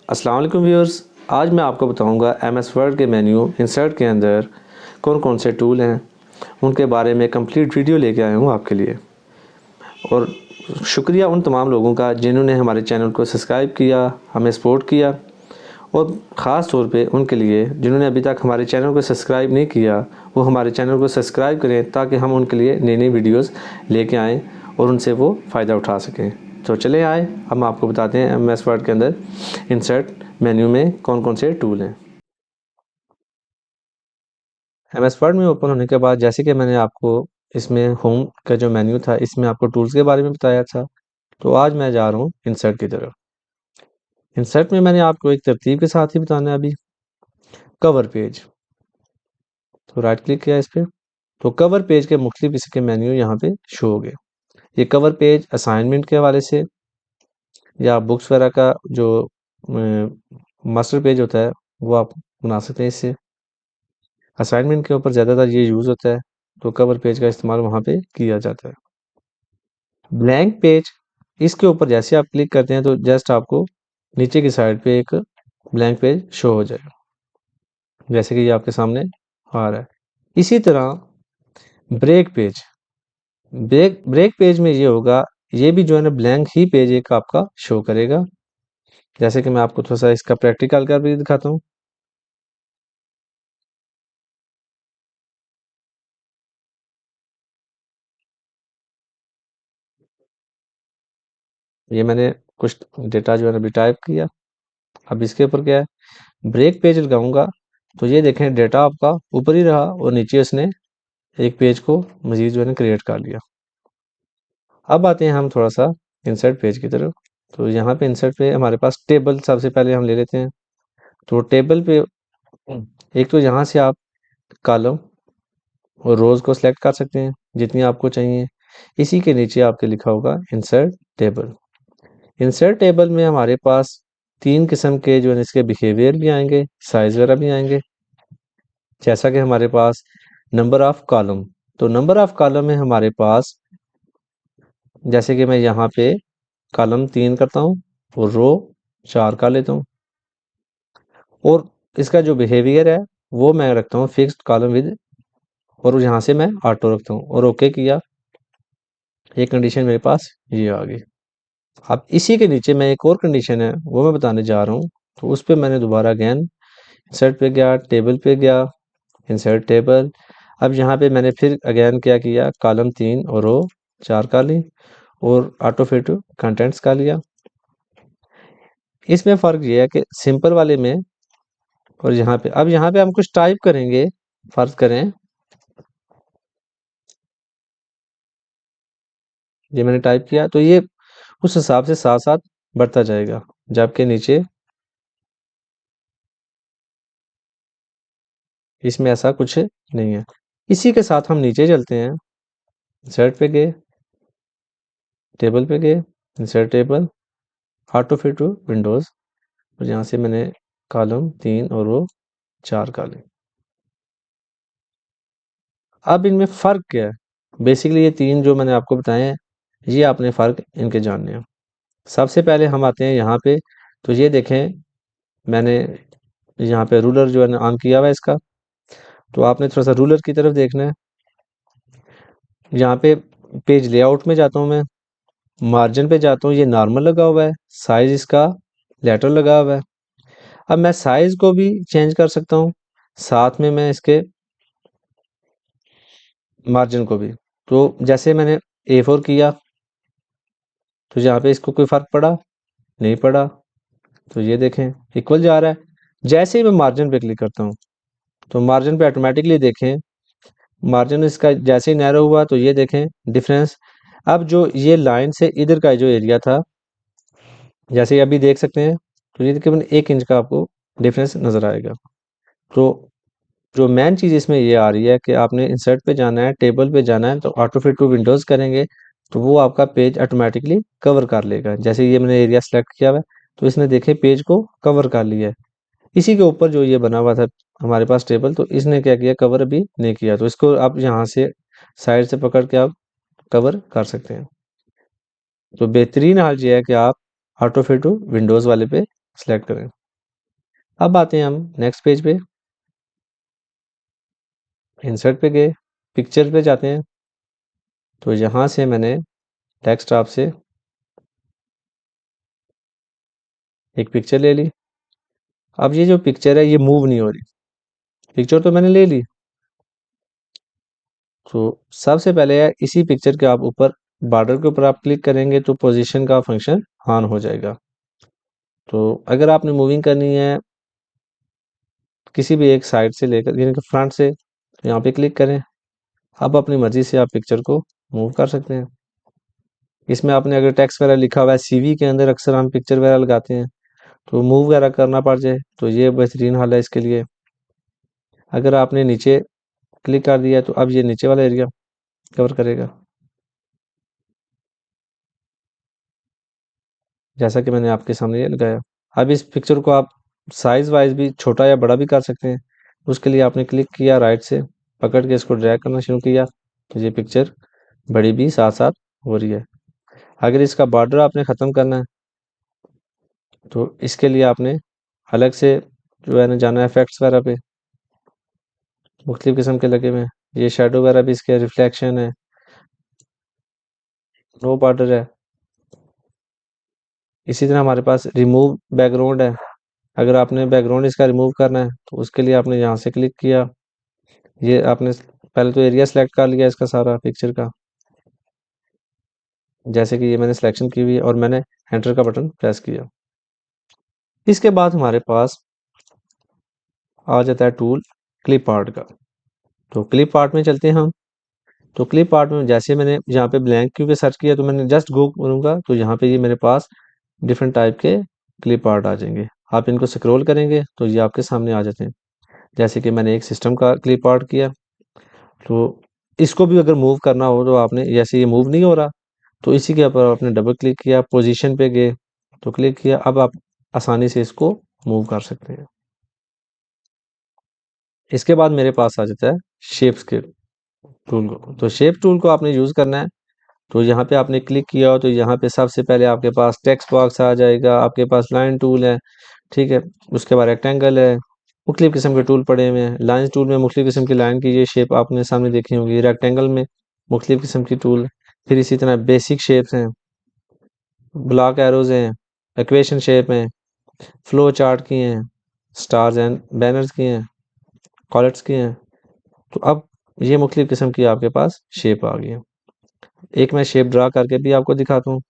अस्सलाम वालेकुम व्यूअर्स। आज मैं आपको बताऊंगा MS वर्ड के मेन्यू इंसर्ट के अंदर कौन कौन से टूल हैं, उनके बारे में कंप्लीट वीडियो लेके आया हूं आपके लिए। और शुक्रिया उन तमाम लोगों का जिन्होंने हमारे चैनल को सब्सक्राइब किया, हमें सपोर्ट किया, और ख़ास तौर पे उनके लिए जिन्होंने अभी तक हमारे चैनल को सब्सक्राइब नहीं किया, वो हमारे चैनल को सब्सक्राइब करें ताकि हम उनके लिए नई नई वीडियोस लेके आएँ और उनसे वो फ़ायदा उठा सकें। तो चले आए, हम आपको बताते हैं MS वर्ड के अंदर इंसर्ट मेन्यू में कौन कौन से टूल हैं। MS वर्ड में ओपन होने के बाद जैसे कि मैंने आपको इसमें होम का जो मेन्यू था, इसमें आपको टूल्स के बारे में बताया था, तो आज मैं जा रहा हूँ इंसर्ट की तरफ। इंसर्ट में मैंने आपको एक तरतीब के साथ ही बताना है अभी। कवर पेज, तो राइट क्लिक किया इस पर, तो कवर पेज के मुख्तलिफ इसके मेन्यू यहाँ पे शो हो गए। ये कवर पेज असाइनमेंट के हवाले से या बुक्स वगैरह का जो मास्टर पेज होता है वो आप बना सकते हैं इससे। असाइनमेंट के ऊपर ज़्यादातर ये यूज़ होता है, तो कवर पेज का इस्तेमाल वहाँ पे किया जाता है। ब्लैंक पेज, इसके ऊपर जैसे आप क्लिक करते हैं तो जस्ट आपको नीचे की साइड पे एक ब्लैंक पेज शो हो जाएगा, जैसे कि ये आपके सामने आ रहा है। इसी तरह break page, break break page में ये होगा, ये भी जो है ना ब्लैंक ही पेज एक आपका शो करेगा। जैसे कि मैं आपको थोड़ा सा इसका प्रैक्टिकल कर भी दिखाता हूँ। ये मैंने कुछ डेटा जो है ना अभी टाइप किया। अब इसके ऊपर क्या है, ब्रेक पेज लगाऊंगा तो ये देखें डेटा आपका ऊपर ही रहा और नीचे उसने एक पेज को मजीद जो है ना क्रिएट कर लिया। अब आते हैं हम थोड़ा सा इंसर्ट पेज की तरफ। तो यहाँ पे इंसर्ट पे हमारे पास टेबल सबसे पहले हम ले लेते हैं। तो टेबल पे एक तो यहाँ से आप कॉलम और रोज को सिलेक्ट कर सकते हैं जितनी आपको चाहिए। इसी के नीचे आपके लिखा होगा इंसर्ट टेबल। इंसर्ट टेबल में हमारे पास तीन किस्म के जो है इसके बिहेवियर भी आएंगे, साइज वगैरह भी आएंगे। जैसा कि हमारे पास नंबर ऑफ कॉलम, तो नंबर ऑफ कॉलम में हमारे पास, जैसे कि मैं यहाँ पे कॉलम 3 करता हूँ और रो 4 कर लेता हूँ। और इसका जो बिहेवियर है वो मैं रखता हूँ फिक्स्ड कॉलम विद, और यहाँ से मैं ऑटो रखता हूँ और ओके किया। ये कंडीशन मेरे पास ये आ गई। अब इसी के नीचे मैं एक और कंडीशन है वो मैं बताने जा रहा हूँ। तो उस पर मैंने दोबारा अगेन इंसर्ट पे गया, टेबल पे गया, इंसर्ट टेबल। अब यहाँ पे मैंने फिर अगेन क्या किया, कॉलम 3 और रो 4 का ली और ऑटो फिट कंटेंट्स का लिया। इसमें फ़र्क ये है कि सिंपल वाले में और यहाँ पे, अब यहाँ पे हम कुछ टाइप करेंगे, फर्ज करें ये मैंने टाइप किया तो ये उस हिसाब से साथ साथ बढ़ता जाएगा, जबकि नीचे इसमें ऐसा कुछ नहीं है। इसी के साथ हम नीचे चलते हैं, इंसर्ट पे गए, टेबल पे गए, insert table, auto fit to windows, और यहाँ से मैंने कॉलम 3 और रो 4 का ली। अब इनमें फ़र्क क्या है, बेसिकली ये तीन जो मैंने आपको बताए हैं, ये आपने फ़र्क इनके जानने हैं। सबसे पहले हम आते हैं यहाँ पे, तो ये देखें मैंने यहाँ पे रूलर जो है ना ऑन किया हुआ है इसका, तो आपने थोड़ा सा रूलर की तरफ देखना है। यहाँ पे पेज लेआउट में जाता हूँ मैं, मार्जिन पे जाता हूँ, ये नॉर्मल लगा हुआ है, साइज इसका लेटर लगा हुआ है। अब मैं साइज को भी चेंज कर सकता हूँ, साथ में मैं इसके मार्जिन को भी। तो जैसे मैंने A4 किया तो यहाँ पे इसको कोई फ़र्क पड़ा नहीं पड़ा, तो ये देखें इक्वल जा रहा है। जैसे ही मैं मार्जिन पे क्लिक करता हूँ तो मार्जिन पे ऑटोमेटिकली देखें मार्जिन इसका जैसे ही नैरो हुआ तो ये देखें डिफरेंस। अब जो ये लाइन से इधर का जो एरिया था, जैसे ही अभी देख सकते हैं, तो ये तकरीबन 1 इंच का आपको डिफरेंस नज़र आएगा। तो जो मेन चीज़ इसमें ये आ रही है कि आपने इंसर्ट पे जाना है, टेबल पे जाना है, तो ऑटो फिट टू विंडोज़ करेंगे तो वो आपका पेज ऑटोमेटिकली कवर कर लेगा। जैसे ये मैंने एरिया सेलेक्ट किया हुआ है तो इसने देखें पेज को कवर कर लिया है। इसी के ऊपर जो ये बना हुआ था हमारे पास टेबल, तो इसने क्या किया, कवर अभी नहीं किया, तो इसको आप यहाँ से साइड से पकड़ के आप कवर कर सकते हैं। तो बेहतरीन हाल ये है कि आप ऑटो फिट टू विंडोज़ वाले पे सेलेक्ट करें। अब आते हैं हम नेक्स्ट पेज पे, इंसर्ट पे गए, पिक्चर पे जाते हैं। तो यहाँ से मैंने डेस्कटॉप से एक पिक्चर ले ली। अब ये जो पिक्चर है ये मूव नहीं हो रही, पिक्चर तो मैंने ले ली। तो सबसे पहले है इसी पिक्चर के आप ऊपर बॉर्डर के ऊपर आप क्लिक करेंगे तो पोजीशन का फंक्शन ऑन हो जाएगा। तो अगर आपने मूविंग करनी है किसी भी एक साइड से लेकर यानी कि फ्रंट से, तो यहाँ पे क्लिक करें। अब अपनी मर्जी से आप पिक्चर को मूव कर सकते हैं। इसमें आपने अगर टेक्स्ट वगैरह लिखा हुआ है, सीवी के अंदर अक्सर हम पिक्चर वगैरह लगाते हैं, तो मूव वगैरह करना पड़ जाए तो ये बेहतरीन हल है इसके लिए। अगर आपने नीचे क्लिक कर दिया तो अब ये नीचे वाला एरिया कवर करेगा, जैसा कि मैंने आपके सामने ये लगाया। अब इस पिक्चर को आप साइज वाइज भी छोटा या बड़ा भी कर सकते हैं। उसके लिए आपने क्लिक किया, राइट से पकड़ के इसको ड्रैग करना शुरू किया, तो ये पिक्चर बड़ी भी साथ साथ हो रही है। अगर इसका बॉर्डर आपने ख़त्म करना है तो इसके लिए आपने अलग से जो है ना जाना है इफेक्ट्स वगैरह पे, मुख्तलिफ किस्म के लगे हुए हैं। ये शेडो वगैरह भी इसके रिफ्लेक्शन है, नो बॉर्डर है। इसी तरह हमारे पास रिमूव बैकग्राउंड है। अगर आपने बैकग्राउंड इसका रिमूव करना है तो उसके लिए आपने यहाँ से क्लिक किया, ये आपने पहले तो एरिया सेलेक्ट कर लिया इसका सारा पिक्चर का, जैसे कि ये मैंने सिलेक्शन की हुई है और मैंने एंटर का बटन प्रेस किया। इसके बाद हमारे पास आ जाता है टूल क्लिप आर्ट का। तो क्लिप आर्ट में चलते हैं हम। तो क्लिप आर्ट में जैसे मैंने यहाँ पे ब्लैंक क्योंकि सर्च किया तो मैंने जस्ट गो करूँगा तो यहाँ पे ये मेरे पास डिफरेंट टाइप के क्लिप आर्ट आ जाएंगे। आप इनको स्क्रॉल करेंगे तो ये आपके सामने आ जाते हैं। जैसे कि मैंने एक सिस्टम का क्लिप आर्ट किया, तो इसको भी अगर मूव करना हो तो आपने, जैसे ये मूव नहीं हो रहा तो इसी के ऊपर आपने डबल क्लिक किया, पोजीशन पे गए तो क्लिक किया, अब आप आसानी से इसको मूव कर सकते हैं। इसके बाद मेरे पास आ जाता है शेप्स के टूल को। तो शेप टूल को आपने यूज़ करना है। तो यहाँ पे आपने क्लिक किया हो तो यहाँ पे सबसे पहले आपके पास टेक्स्ट बॉक्स आ जाएगा, आपके पास लाइन टूल है, ठीक है। उसके बाद रेक्टेंगल है, मुख्तलिफ किस्म के टूल पड़े हुए हैं। लाइन टूल में मुख्तलिफ किस्म की लाइन की ये शेप आपने सामने देखी होगी, रेक्टेंगल में मुख्तलिफ किस्म की टूल। फिर इसी तरह बेसिक शेप्स हैं, ब्लॉक एरोज हैं, इक्वेशन शेप हैं, फ्लो चार्ट की हैं, स्टार्स एंड बैनर्स की हैं, कॉलेट्स की हैं। तो अब ये मुख्तलिफ किस्म की आपके पास शेप आ गई है। एक मैं शेप ड्रा करके भी आपको दिखाता हूँ,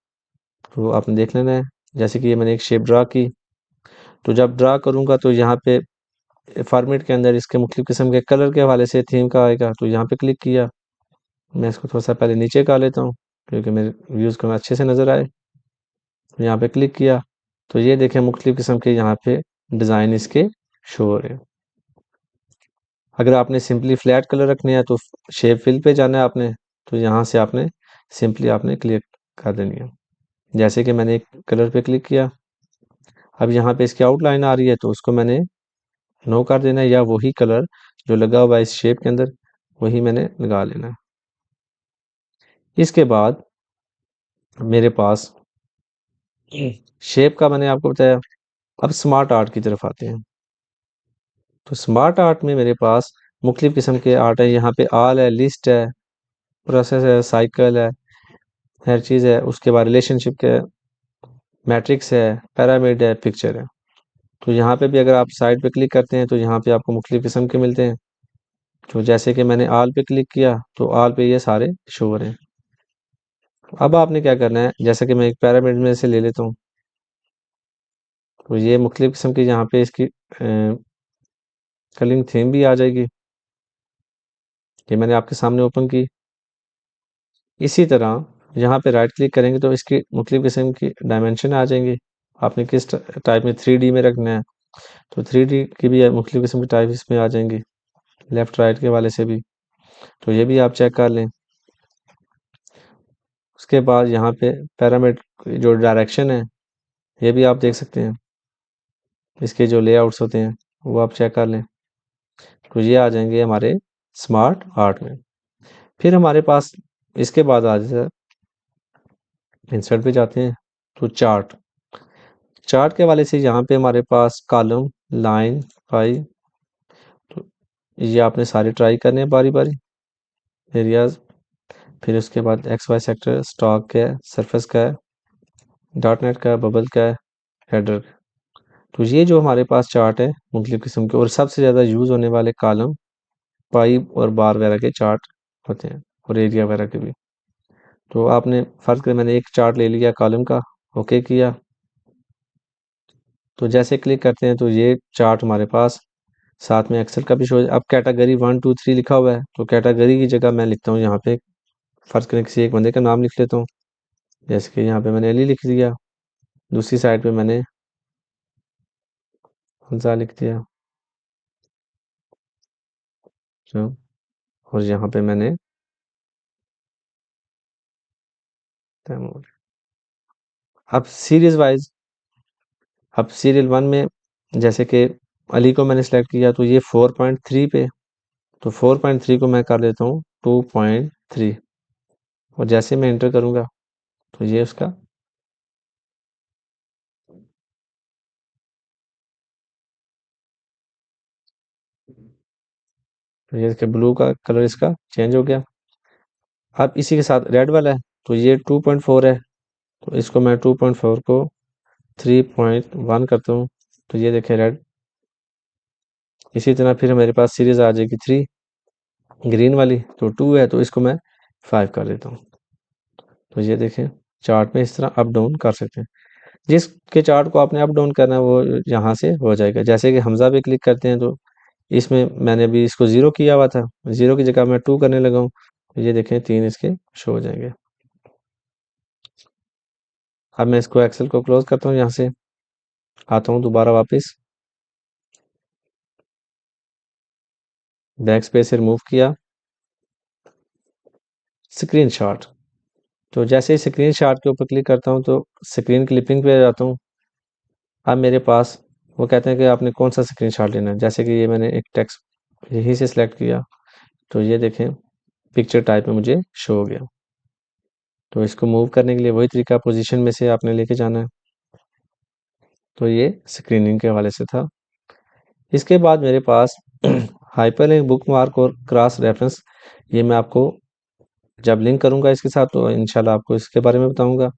तो आपने देख लेना है। जैसे कि ये मैंने एक शेप ड्रा की, तो जब ड्रा करूँगा तो यहाँ पे फॉर्मेट के अंदर इसके मुख्तलिफ किस्म के कलर के हवाले से थीम का आएगा, तो यहाँ पे क्लिक किया। मैं इसको थोड़ा सा पहले नीचे कर लेता हूँ क्योंकि मेरे व्यूज़ को अच्छे से नज़र आए। तो यहाँ पे क्लिक किया तो ये देखें मुख्तलिफ किस्म के यहाँ पे डिज़ाइन इसके शो हो रहे हैं। अगर आपने सिंपली फ्लैट कलर रखने हैं तो शेप फिल पे जाना है आपने, तो यहाँ से आपने सिंपली आपने क्लिक कर देनी है। जैसे कि मैंने एक कलर पे क्लिक किया, अब यहाँ पे इसकी आउटलाइन आ रही है तो उसको मैंने नो कर देना है, या वही कलर जो लगा हुआ है इस शेप के अंदर वही मैंने लगा लेना है। इसके बाद मेरे पास शेप का मैंने आपको बताया। अब स्मार्ट आर्ट की तरफ आते हैं। तो स्मार्ट आर्ट में मेरे पास मुख्तलिफ किस्म के आर्ट है। यहाँ पे आल है, लिस्ट है, प्रोसेस है, साइकिल है, हर चीज़ है। उसके बाद रिलेशनशिप के मैट्रिक्स है, पैरामिड है, पिक्चर है। तो यहाँ पे भी अगर आप साइड पे क्लिक करते हैं तो यहाँ पे आपको मुख्तलिफ किस्म के मिलते हैं। तो जैसे कि मैंने आल पे क्लिक किया तो आल पे ये सारे शो हो रहे हैं। अब आपने क्या करना है, जैसा कि मैं एक पैरामिड में से ले लेता हूँ, तो ये मुख्तलिफ किस्म की यहाँ पे इसकी कलिंग थीम भी आ जाएगी। ये मैंने आपके सामने ओपन की। इसी तरह यहाँ पे राइट क्लिक करेंगे तो इसकी मुख्तलिफ किस्म की डायमेंशन आ जाएंगी। आपने किस टाइप में 3D में रखना है तो 3D की भी मुख्तलिफ किस्म की टाइप इसमें आ जाएंगी, लेफ़्ट राइट के वाले से भी। तो ये भी आप चेक कर लें। उसके बाद यहाँ पे पैरामिड जो डायरेक्शन है ये भी आप देख सकते हैं। इसके जो लेआउट्स होते हैं वो आप चेक कर लें। तो ये आ जाएंगे हमारे स्मार्ट आर्ट में। फिर हमारे पास इसके बाद आ जाता है, इंसर्ट पे जाते हैं तो चार्ट। चार्ट के वाले से यहाँ पे हमारे पास कॉलम लाइन पाई। तो ये आपने सारी ट्राई करने हैं बारी बारी एरियाज। फिर उसके बाद एक्स वाई सेक्टर, स्टॉक का है, सरफेस का है, डॉट नेट का है, बबल का है, हेडर। तो ये जो हमारे पास चार्ट है मुख्तलिफ किस्म के, और सबसे ज़्यादा यूज़ होने वाले कॉलम पाई और बार वगैरह के चार्ट होते हैं, और एरिया वगैरह के भी। तो आपने फ़र्ज़ करें मैंने एक चार्ट ले लिया कॉलम का, ओके किया। तो जैसे क्लिक करते हैं तो ये चार्ट हमारे पास साथ में एक्सेल का भी शो। अब कैटेगरी 1 2 3 लिखा हुआ है, तो कैटेगरी की जगह मैं लिखता हूँ यहाँ पे, फ़र्ज़ करें किसी एक बंदे का नाम लिख लेता हूँ। जैसे कि यहाँ पे मैंने अली लिख दिया, दूसरी साइड पे मैंने हमजा लिख दिया, जो, और यहाँ पे मैंने तैमूर। अब सीरीज वाइज, अब सीरियल 1 में जैसे कि अली को मैंने सेलेक्ट किया, तो ये 4.3 पे, तो 4.3 को मैं कर देता हूँ 2.3, और जैसे मैं एंटर करूँगा तो ये उसका, तो ये इसके ब्लू का कलर इसका चेंज हो गया। अब इसी के साथ रेड वाला है, तो ये 2.4 है, तो इसको मैं 2.4 को 3.1 करता हूँ, तो ये देखें रेड। इसी तरह फिर मेरे पास सीरीज आ जाएगी 3 ग्रीन वाली, तो 2 है, तो इसको मैं 5 कर देता हूँ। तो ये देखें चार्ट में इस तरह अप डाउन कर सकते हैं। जिसके चार्ट को आपने अप डाउन करना है वो यहाँ से हो जाएगा। जैसे कि हमजा पे क्लिक करते हैं, तो इसमें मैंने अभी इसको 0 किया हुआ था, 0 की जगह मैं 2 करने लगा हूँ, तो ये देखें 3 इसके शो हो जाएंगे। अब मैं इसको एक्सेल को क्लोज करता हूँ, यहाँ से आता हूँ दोबारा वापस, बैक स्पेस से रिमूव किया, स्क्रीन शॉट। तो जैसे ही स्क्रीन शॉट के ऊपर क्लिक करता हूँ तो स्क्रीन क्लिपिंग पे आ जाता हूँ। अब मेरे पास वो कहते हैं कि आपने कौन सा स्क्रीन शॉट लेना है। जैसे कि ये मैंने एक टेक्स्ट यहीं से सिलेक्ट किया, तो ये देखें पिक्चर टाइप में मुझे शो हो गया। तो इसको मूव करने के लिए वही तरीका, पोजीशन में से आपने लेके जाना है। तो ये स्क्रीनिंग के हवाले से था। इसके बाद मेरे पास हाइपरलिंक, बुकमार्क और क्रॉस रेफरेंस, ये मैं आपको जब लिंक करूंगा इसके साथ तो इंशाल्लाह आपको इसके बारे में बताऊंगा।